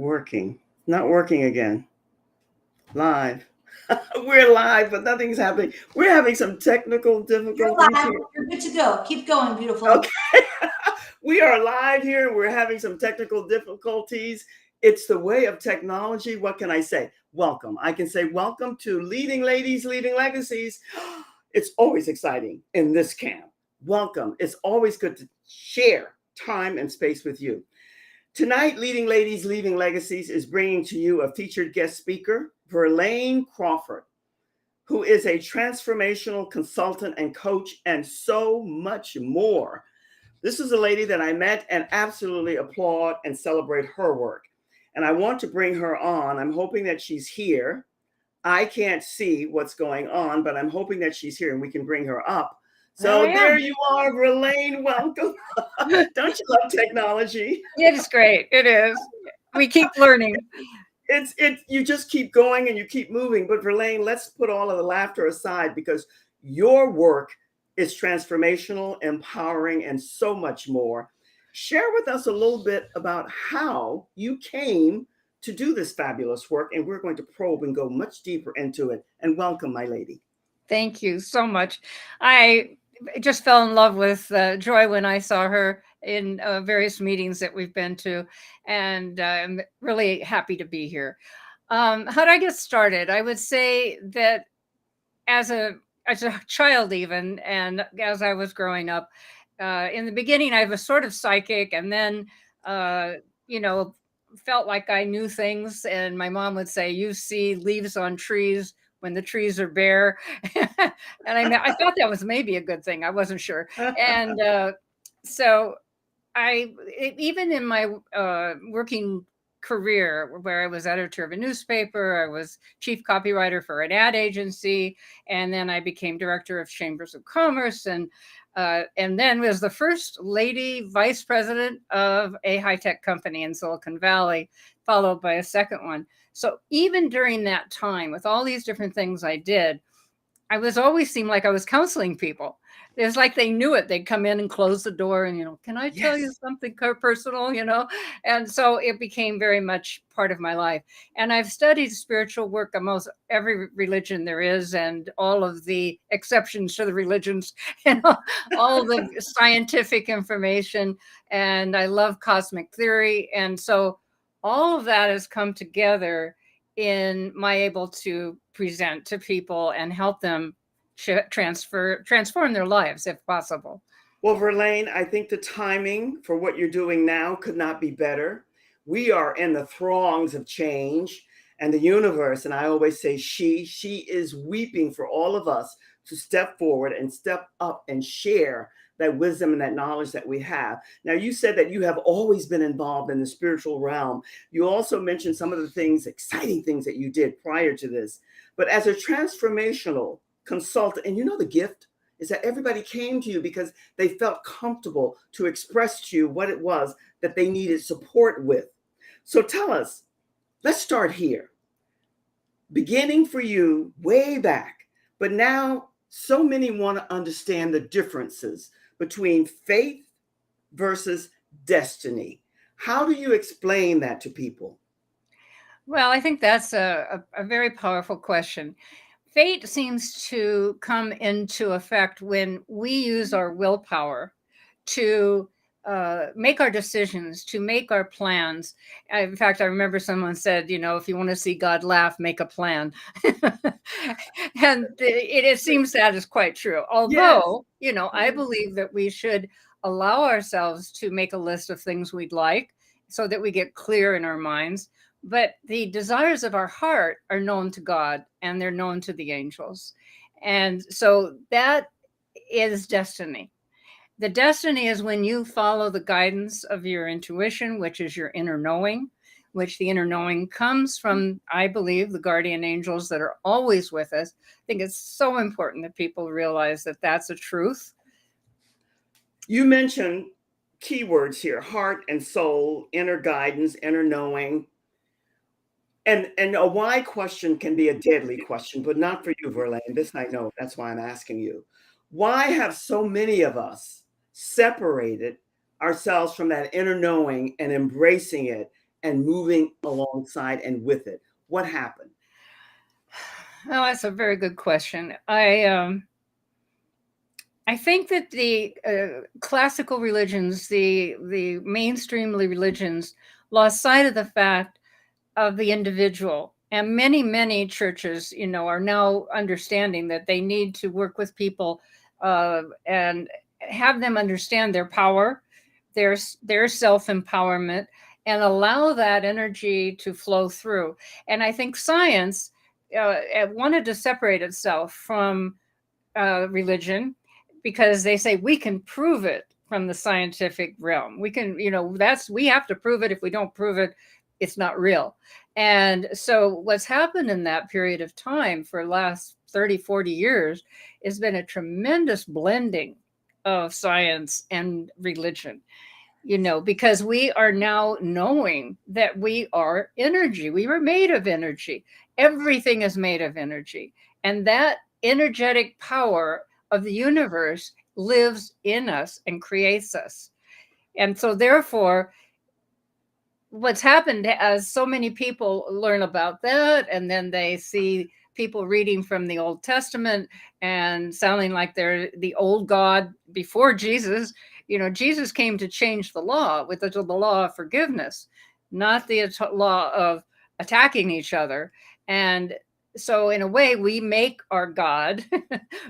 Working. Not working again. Live. We're live, but nothing's happening. We're having some technical You're difficulties live. here. You're good to go. Keep going, beautiful. Okay. We are live here. We're having some technical difficulties. It's the way of technology. What can I say? Welcome. I can say welcome to Leading Ladies, Leading Legacies. It's always exciting in this camp. Welcome. It's always good to share time and space with you. Tonight, Leading Ladies, Leaving Legacies is bringing to you a featured guest speaker, Verlaine Crawford, who is a transformational consultant and coach and so much more. This is a lady that I met and absolutely applaud and celebrate her work. And I want to bring her on. I'm hoping that she's here. I can't see what's going on, but I'm hoping that she's here and we can bring her up. So there you are, Verlaine. Welcome. Don't you love technology? It is great. It is. We keep learning. You just keep going and you keep moving. But Verlaine, let's put all of the laughter aside because your work is transformational, empowering, and so much more. Share with us a little bit about how you came to do this fabulous work, and we're going to probe and go much deeper into it. And welcome, my lady. Thank you so much. I just fell in love with Joy when I saw her in various meetings that we've been to, and I'm really happy to be here. How did I get started? I would say that as a child even, and as I was growing up, in the beginning, I was sort of psychic, and then, you know, felt like I knew things. And my mom would say, "You see leaves on trees when the trees are bare," and I thought that was maybe a good thing. I wasn't sure, and so even in my working career where I was editor of a newspaper, I was chief copywriter for an ad agency, and then I became director of chambers of commerce, and then was the first lady vice president of a high-tech company in Silicon Valley, followed by a second one. So even during that time, with all these different things I did, I was always seemed like I was counseling people. It's like they knew it. They'd come in and close the door and, can I tell you something personal, And so it became very much part of my life. And I've studied spiritual work almost every religion there is and all of the exceptions to the religions, all the scientific information. And I love cosmic theory. And so all of that has come together in my able to present to people and help them transform their lives if possible. Well, Verlaine, I think the timing for what you're doing now could not be better. We are in the throngs of change and the universe, and I always say she is weeping for all of us to step forward and step up and share that wisdom and that knowledge that we have. Now, you said that you have always been involved in the spiritual realm. You also mentioned some of the things, exciting things that you did prior to this. But as a transformational consultant, and the gift is that everybody came to you because they felt comfortable to express to you what it was that they needed support with. So tell us, let's start here. Beginning for you way back, but now so many want to understand the differences between faith versus destiny. How do you explain that to people? Well, I think that's a very powerful question. Fate seems to come into effect when we use our willpower to make our decisions, to make our plans. In fact, I remember someone said, if you want to see God laugh, make a plan. And it seems that is quite true. Although, I believe that we should allow ourselves to make a list of things we'd like so that we get clear in our minds. But the desires of our heart are known to God and they're known to the angels. And so that is destiny. The destiny is when you follow the guidance of your intuition, which is your inner knowing, which the inner knowing comes from, I believe, the guardian angels that are always with us. I think it's so important that people realize that that's a truth. You mentioned keywords here, heart and soul, inner guidance, inner knowing. And a why question can be a deadly question, but not for you, Verlaine. This I know. That's why I'm asking you. Why have so many of us separated ourselves from that inner knowing and embracing it and moving alongside and with it? What happened? Oh, that's a very good question. I think that the classical religions, the mainstream religions, lost sight of the fact of the individual. And many churches, are now understanding that they need to work with people and have them understand their power, their self-empowerment, and allow that energy to flow through. And I think science wanted to separate itself from religion because they say we can prove it from the scientific realm. We can, we have to prove it. If we don't prove it, it's not real. And so what's happened in that period of time for the last 30, 40 years has been a tremendous blending of science and religion, because we are now knowing that we are energy. We were made of energy. Everything is made of energy. And that energetic power of the universe lives in us and creates us. And so therefore, what's happened as so many people learn about that, and then they see people reading from the Old Testament and sounding like they're the old God before Jesus. Jesus came to change the law with the law of forgiveness, not the law of attacking each other. And so in a way, we make our God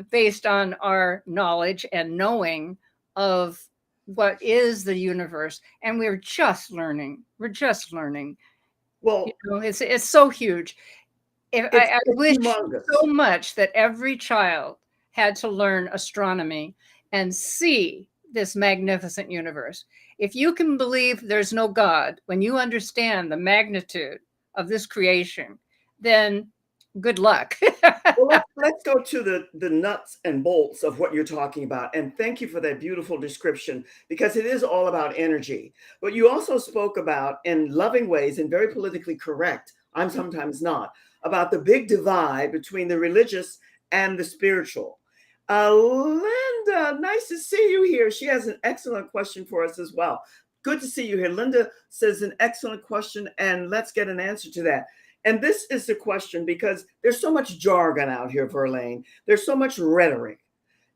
based on our knowledge and knowing of what is the universe, and we're just learning. Well, It's so huge. I it's wish humongous. so much that every child had to learn astronomy and see this magnificent universe. If you can believe there's no God, when you understand the magnitude of this creation, then good luck. Well, let's go to the nuts and bolts of what you're talking about. And thank you for that beautiful description, because it is all about energy. But you also spoke about, in loving ways and very politically correct, I'm sometimes not, about the big divide between the religious and the spiritual. Linda, nice to see you here. She has an excellent question for us as well. Good to see you here. Linda says an excellent question, and let's get an answer to that. And this is the question, because there's so much jargon out here, Verlaine. There's so much rhetoric.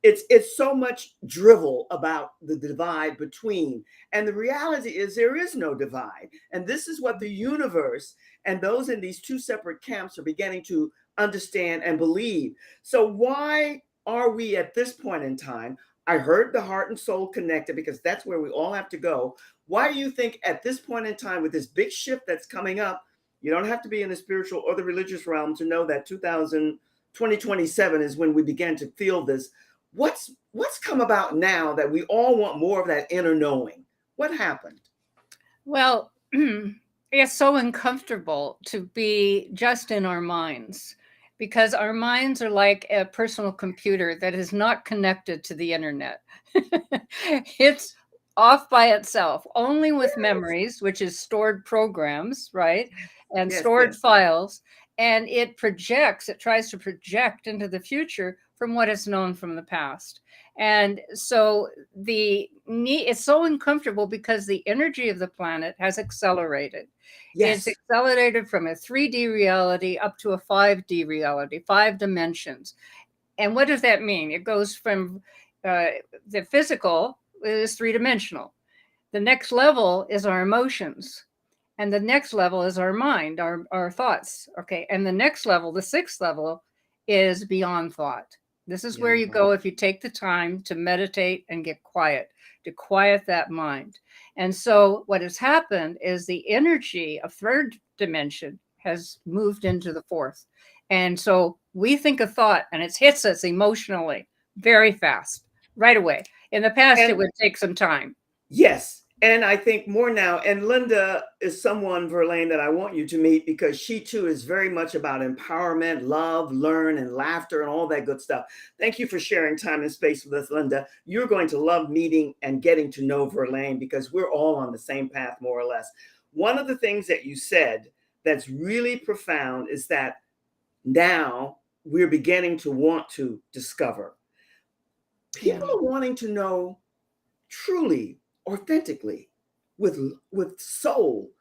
It's so much drivel about the divide between. And the reality is there is no divide. And this is what the universe and those in these two separate camps are beginning to understand and believe. So why are we at this point in time? I heard the heart and soul connected, because that's where we all have to go. Why do you think at this point in time, with this big shift that's coming up, you don't have to be in the spiritual or the religious realm to know that 2027 is when we began to feel this. What's come about now that we all want more of that inner knowing? What happened? Well, it's so uncomfortable to be just in our minds, because our minds are like a personal computer that is not connected to the internet. It's off by itself, only with memories, which is stored programs, right? And Yes, stored yes. files. And it tries to project into the future from what is known from the past. And so it's so uncomfortable because the energy of the planet has accelerated. Yes. It's accelerated from a 3D reality up to a 5D reality, 5 dimensions. And what does that mean? It goes from the physical is 3-dimensional. The next level is our emotions. And the next level is our mind, our thoughts. Okay. And the next level, the 6th level, is beyond thought. This is where you go if you take the time to meditate and get quiet, to quiet that mind. And so what has happened is the energy of 3rd dimension has moved into the 4th. And so we think a thought and it hits us emotionally very fast, right away. In the past, it would take some time. Yes. And I think more now. And Linda is someone, Verlaine, that I want you to meet, because she too is very much about empowerment, love, learn, and laughter, and all that good stuff. Thank you for sharing time and space with us, Linda. You're going to love meeting and getting to know Verlaine, because we're all on the same path, more or less. One of the things that you said that's really profound is that now we're beginning to want to discover. People are wanting to know truly, authentically, with soul,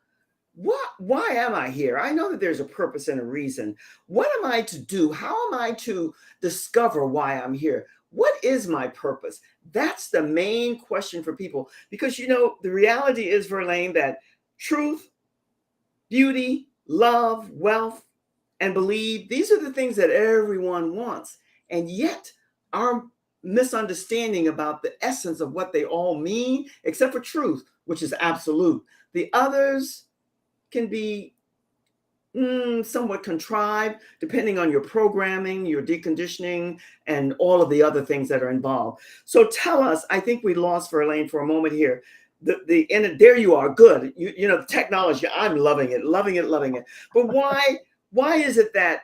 why am I here? I know that there's a purpose and a reason. What am I to do? How am I to discover why I'm here? What is my purpose? That's the main question for people, because the reality is, Verlaine, that truth, beauty, love, wealth, and believe, these are the things that everyone wants. And yet, our misunderstanding about the essence of what they all mean, except for truth, which is absolute. The others can be somewhat contrived, depending on your programming, your deconditioning, and all of the other things that are involved. So tell us, I think we lost Verlaine for a moment here. There you are, good. The technology, I'm loving it, loving it, loving it. But why is it that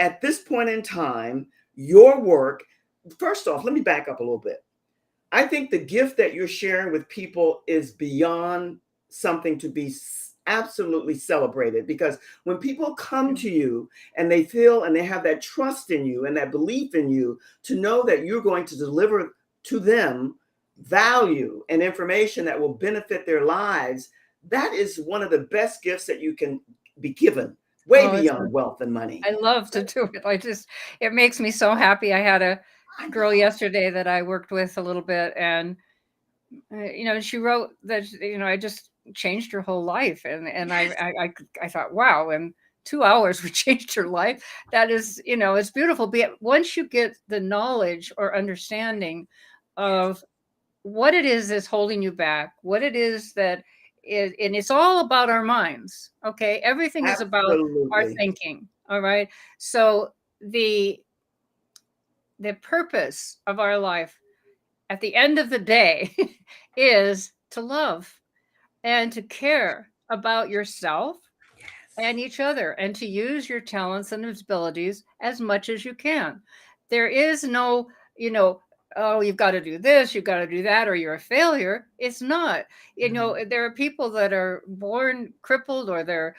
at this point in time, your work, first off, let me back up a little bit. I think the gift that you're sharing with people is beyond something to be absolutely celebrated, because when people come to you and they feel and they have that trust in you and that belief in you to know that you're going to deliver to them value and information that will benefit their lives, that is one of the best gifts that you can be given, way beyond wealth and money. I love to do it. It makes me so happy. I had a girl yesterday that I worked with a little bit, and she wrote that I just changed her whole life, and I thought, wow, in 2 hours we changed her life. That is, it's beautiful. But once you get the knowledge or understanding of what it is that's holding you back, what it is that is, and it's all about our minds. Okay, everything is about our thinking. All right, so the purpose of our life at the end of the day is to love and to care about yourself and each other, and to use your talents and abilities as much as you can. There is no, oh, you've got to do this, you've got to do that, or you're a failure. It's not. There are people that are born crippled, or they're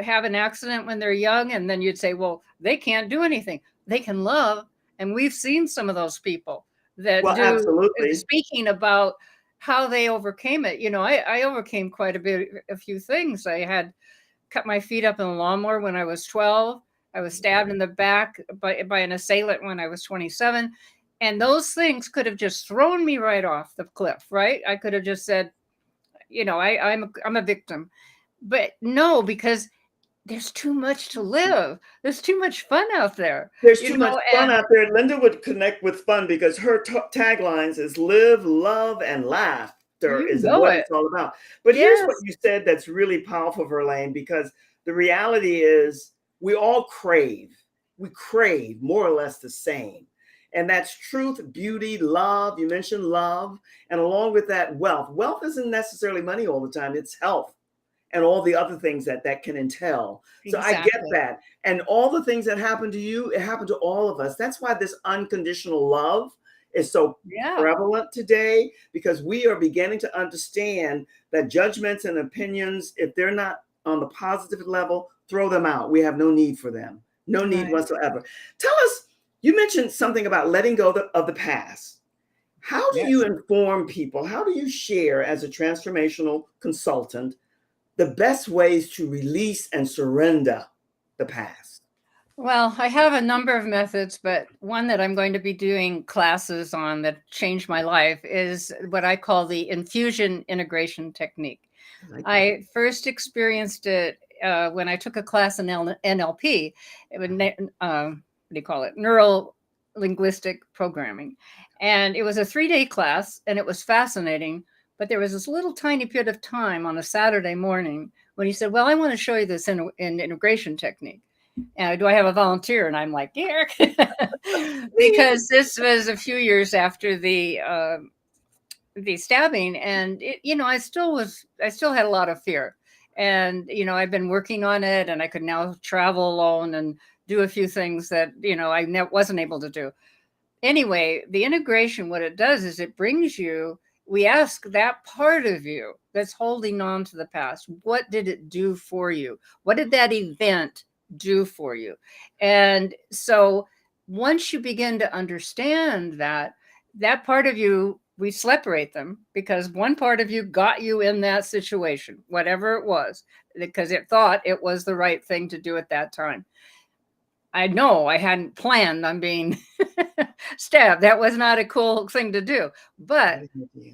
have an accident when they're young, and then you'd say, well, they can't do anything. They can love, and we've seen some of those people that do. Absolutely. Speaking about how they overcame it, I overcame quite a few things. I had cut my feet up in a lawnmower when I was 12. I was stabbed in the back by an assailant when I was 27. And those things could have just thrown me right off the cliff, right? I could have just said, I'm a victim. But no, because there's too much to live. There's too much fun out there. There's too much fun out there. Linda would connect with fun, because her taglines is live, love, and laugh. Is what it's all about. But here's what you said that's really powerful, Verlaine, because the reality is we all crave more or less the same. And that's truth, beauty, love. You mentioned love. And along with that, wealth. Wealth isn't necessarily money all the time. It's health and all the other things that can entail. So I get that. And all the things that happen to you, it happened to all of us. That's why this unconditional love is so prevalent today, because we are beginning to understand that judgments and opinions, if they're not on the positive level, throw them out. We have no need for them. No need whatsoever. Tell us, you mentioned something about letting go of the past. How do you inform people? How do you share, as a transformational consultant, the best ways to release and surrender the past? Well, I have a number of methods, but one that I'm going to be doing classes on that changed my life is what I call the infusion integration technique. I first experienced it when I took a class in NLP. It was, what do you call it? Neuro linguistic programming. And it was a 3-day class, and it was fascinating. But there was this little tiny bit of time on a Saturday morning when he said, well, I want to show you this in integration technique. Do I have a volunteer? And I'm like, yeah, because this was a few years after the stabbing, and I still had a lot of fear, and I've been working on it, and I could now travel alone and do a few things that I wasn't able to do. Anyway, the integration, what it does is it brings you. We ask that part of you that's holding on to the past. What did it do for you? What did that event do for you? And so once you begin to understand that part of you we separate them because one part of you got you in that situation, whatever it was, because it thought it was the right thing to do at that time. I know I hadn't planned on being stabbed. That was not a cool thing to do. But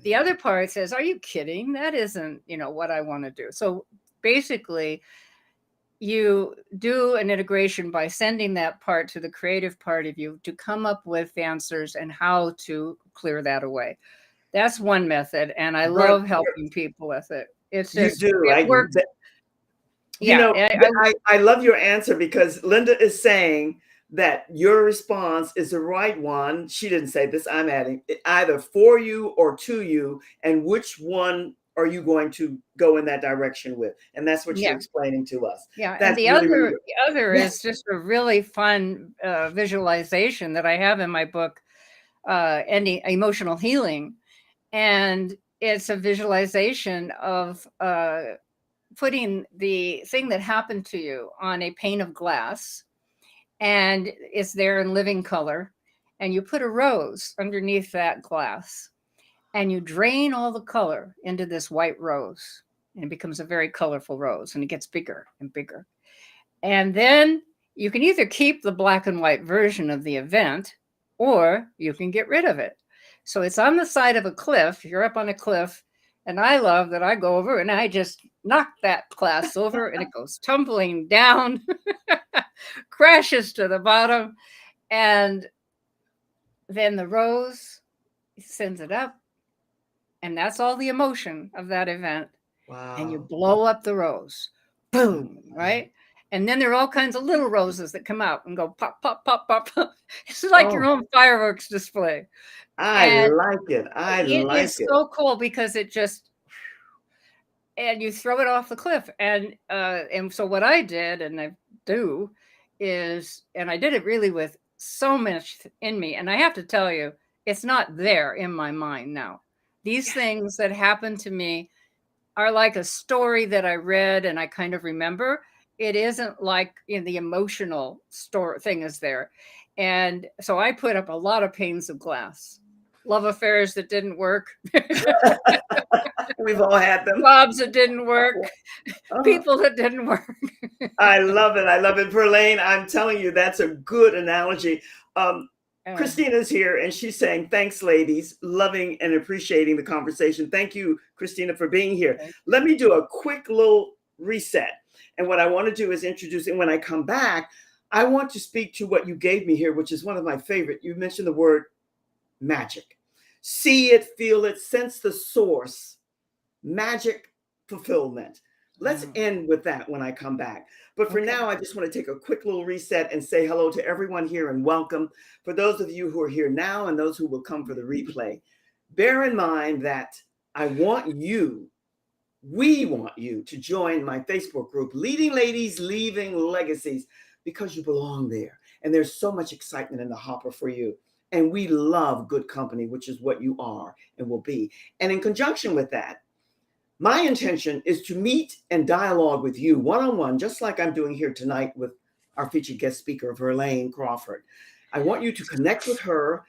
the other part says, are you kidding? That isn't, what I want to do. So basically, you do an integration by sending that part to the creative part of you to come up with answers and how to clear that away. That's one method. And I love helping people with it. It's just, it works. I love your answer because Linda is saying that your response is the right one. She didn't say this, I'm adding either for you or to you. And which one are you going to go in that direction with? And that's what you're explaining to us. Yeah. And the other is just a really fun visualization that I have in my book, Emotional Healing. And it's a visualization of putting the thing that happened to you on a pane of glass, and it's there in living color, and you put a rose underneath that glass, and you drain all the color into this white rose, and it becomes a very colorful rose, and it gets bigger and bigger. And then you can either keep the black and white version of the event, or you can get rid of it. So it's on the side of a cliff. You're up on a cliff. And I love that I go over and I just knock that glass over and it goes tumbling down, crashes to the bottom. And then the rose sends it up. And that's all the emotion of that event. Wow. And you blow up the rose. Boom, right? And then there are all kinds of little roses that come out and go pop, pop, pop, pop, pop. It's like your own fireworks display. I like it. It is so cool because it just, and you throw it off the cliff. And so what I did, and I do, is, and I did it really with so much in me. And I have to tell you, it's not there in my mind now. These things that happened to me are like a story that I read and I kind of remember. It isn't like the emotional thing is there. And so I put up a lot of panes of glass. Love affairs that didn't work. We've all had them. Jobs that didn't work. People that didn't work. I love it. I love it. Verlaine, I'm telling you, that's a good analogy. Christina's here and she's saying, thanks, ladies. Loving and appreciating the conversation. Thank you, Christina, for being here. Let me do a quick little reset. And what I want to do is introduce, and when I come back, I want to speak to what you gave me here, which is one of my favorite. You mentioned the word magic. See it, feel it, sense the source. Magic fulfillment. Let's end with that when I come back. But for now, I just want to take a quick little reset and say hello to everyone here and welcome. For those of you who are here now and those who will come for the replay, bear in mind that we want you to join my Facebook group, Leading Ladies, Leaving Legacies, because you belong there. And there's so much excitement in the hopper for you. And we love good company, which is what you are and will be. And in conjunction with that, my intention is to meet and dialogue with you one-on-one, just like I'm doing here tonight with our featured guest speaker, Verlaine Crawford. I want you to connect with her,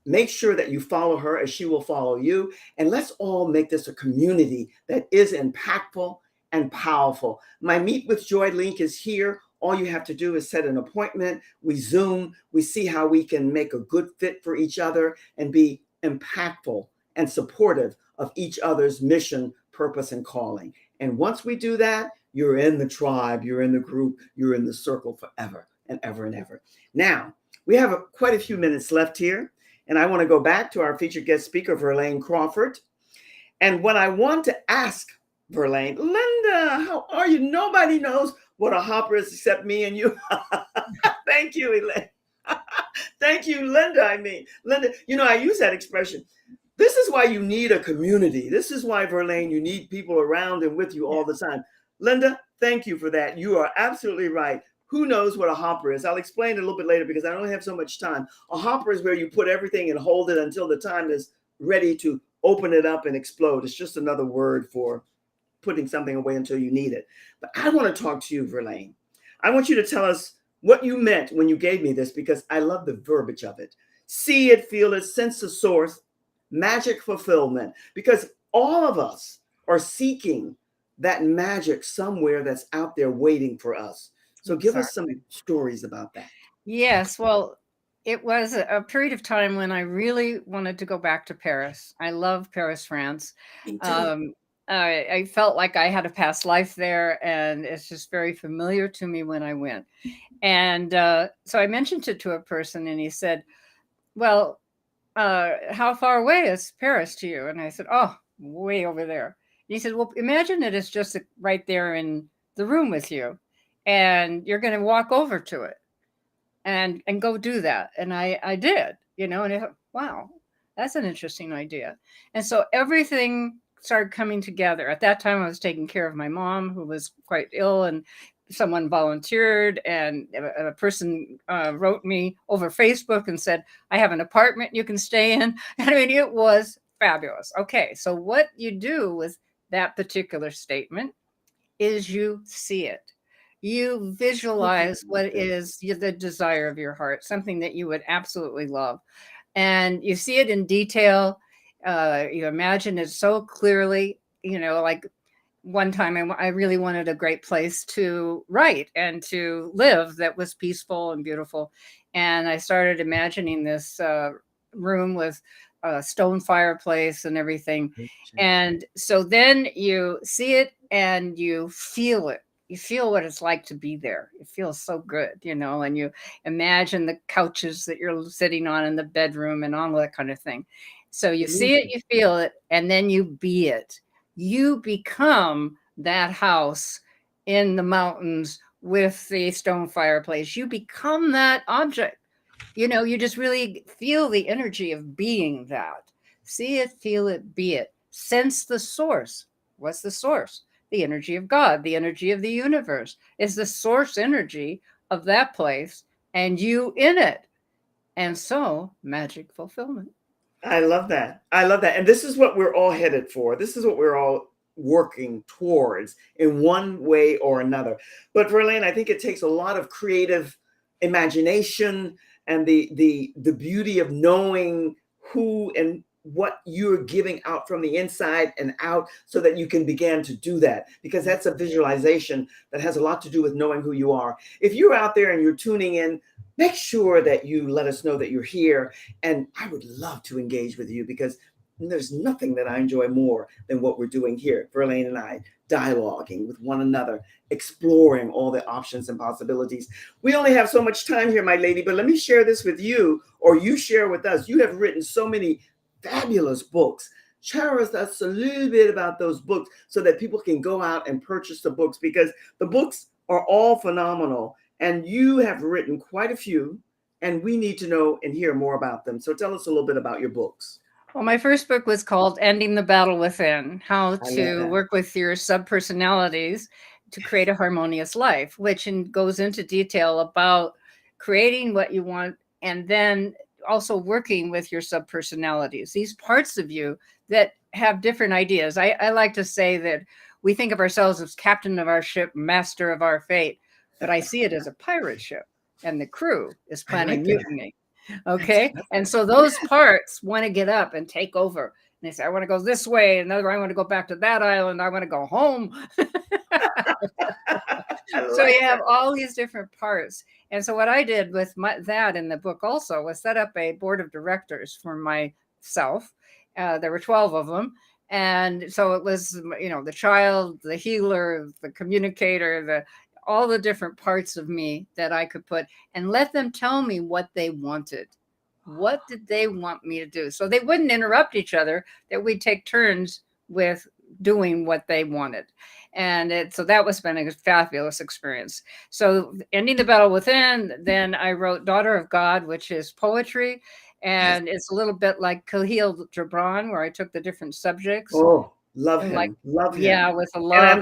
make sure that you follow her as she will follow you, and let's all make this a community that is impactful and powerful. My Meet with Joy link is here. All you have to do is set an appointment. We Zoom. We see how we can make a good fit for each other and be impactful and supportive of each other's mission, purpose, and calling. And once we do that, you're in the tribe, you're in the group, you're in the circle forever and ever and ever. Now, we have quite a few minutes left here, and I want to go back to our featured guest speaker, Verlaine Crawford. And what I want to ask Verlaine, Linda, how are you? Nobody knows what a hopper is except me and you. Thank you, Elaine. Thank you, Linda. I mean, Linda, I use that expression. This is why you need a community. This is why, Verlaine, you need people around and with you all the time. Linda, thank you for that. You are absolutely right. Who knows what a hopper is? I'll explain it a little bit later because I don't have so much time. A hopper is where you put everything and hold it until the time is ready to open it up and explode. It's just another word for putting something away until you need it. But I want to talk to you, Verlaine. I want you to tell us what you meant when you gave me this because I love the verbiage of it. See it, feel it, sense the source. magic fulfillment, because all of us are seeking that magic somewhere that's out there waiting for us. So give us some stories about that. Yes, well, it was a period of time when I really wanted to go back to Paris. I love Paris, France. Me too. Um, I felt like I had a past life there, and it's just very familiar to me when I went. And so I mentioned it to a person, and he said, "Well, how far away is Paris to you?" And I said, "Oh, way over there." And he said, "Well, imagine it is just right there in the room with you, and you're going to walk over to it and go do that." And I did, and I thought, wow, that's an interesting idea. And so everything started coming together. At that time I was taking care of my mom, who was quite ill, and someone volunteered, and a person wrote me over Facebook and said, "I have an apartment you can stay in." I mean, it was fabulous. Okay, so what you do with that particular statement is you see it. You visualize what is the desire of your heart, something that you would absolutely love. And you see it in detail. You imagine it so clearly, like one time I really wanted a great place to write and to live that was peaceful and beautiful. And I started imagining this room with a stone fireplace and everything. And so then you see it and you feel it. You feel what it's like to be there. It feels so good, and you imagine the couches that you're sitting on in the bedroom and all that kind of thing. So you see it, you feel it, and then you be it. You become that house in the mountains with the stone fireplace. You become that object. You just really feel the energy of being that. See it, feel it, be it. Sense the source. What's the source? The energy of God, the energy of the universe is the source energy of that place, and you in it. And so, magic fulfillment. I love that. I love that. And this is what we're all headed for. This is what we're all working towards in one way or another. But Verlaine, I think it takes a lot of creative imagination and the beauty of knowing who and what you're giving out from the inside and out, so that you can begin to do that, because that's a visualization that has a lot to do with knowing who you are. If you're out there and you're tuning in, make sure that you let us know that you're here. And I would love to engage with you, because there's nothing that I enjoy more than what we're doing here, Verlaine and I, dialoguing with one another, exploring all the options and possibilities. We only have so much time here, my lady, but let me share this with you, or you share with us. You have written so many fabulous books. Share with us a little bit about those books so that people can go out and purchase the books, because the books are all phenomenal. And you have written quite a few, and we need to know and hear more about them. So tell us a little bit about your books. Well, my first book was called Ending the Battle Within, How to Work with Your Subpersonalities to Create a Harmonious Life, which goes into detail about creating what you want and then also working with your subpersonalities, these parts of you that have different ideas. I like to say that we think of ourselves as captain of our ship, master of our fate, but I see it as a pirate ship, and the crew is planning mutiny. Okay. And so those parts want to get up and take over. And they say, I want to go this way. Another, I want to go back to that island. I want to go home. So you have all these different parts. And so what I did with that in the book also was set up a board of directors for myself. There were 12 of them. And so it was, the child, the healer, the communicator, all the different parts of me that I could put, and let them tell me what they wanted. What did they want me to do? So they wouldn't interrupt each other, that we'd take turns with doing what they wanted. And so that was been a fabulous experience. So Ending the Battle Within, then I wrote Daughter of God, which is poetry. And it's a little bit like Khalil Gibran, where I took the different subjects. Oh, love him. Love him. Yeah, with a love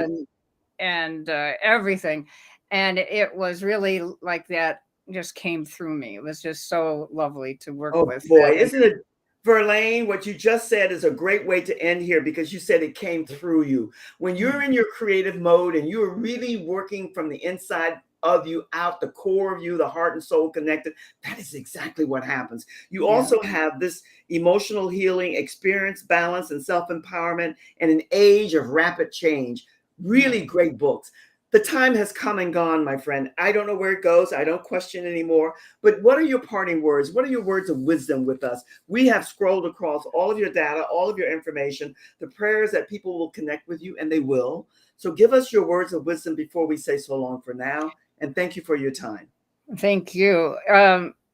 and everything. And it was really like that just came through me. It was just so lovely to work with. Oh boy, isn't it, Verlaine? What you just said is a great way to end here, because you said it came through you. When you're in your creative mode and you're really working from the inside of you out, the core of you, the heart and soul connected. That is exactly what happens. You also have this emotional healing, experience, balance, and self-empowerment in an age of rapid change. Really great books. The time has come and gone, my friend. I don't know where it goes. I don't question anymore. But what are your parting words? What are your words of wisdom with us? We have scrolled across all of your data, all of your information, the prayers that people will connect with you, and they will. So give us your words of wisdom before we say so long for now. And thank you for your time. Thank you.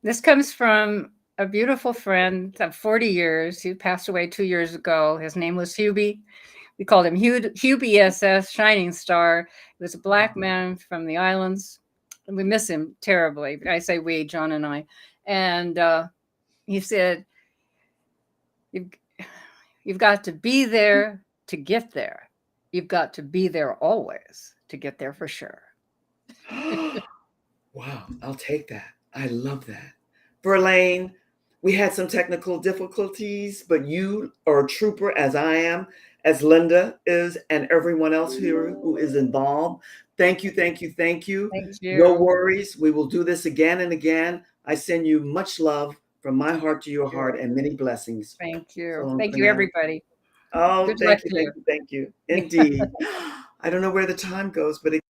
This comes from a beautiful friend of 40 years who passed away 2 years ago. His name was Hubie. We called him Hubie SS, Shining Star. He was a Black man from the islands. And we miss him terribly. I say we, John and I. And he said, you've got to be there to get there. You've got to be there always to get there for sure. Wow, I'll take that. I love that. Verlaine, we had some technical difficulties, but you are a trooper as I am, as Linda is, and everyone else here who is involved. Thank you, thank you, thank you. Thank you. No worries. We will do this again and again. I send you much love from my heart to your heart and many blessings. Thank you. So Thank you, everybody. Oh, Good thank luck you, to thank you, thank you. Indeed. I don't know where the time goes, but it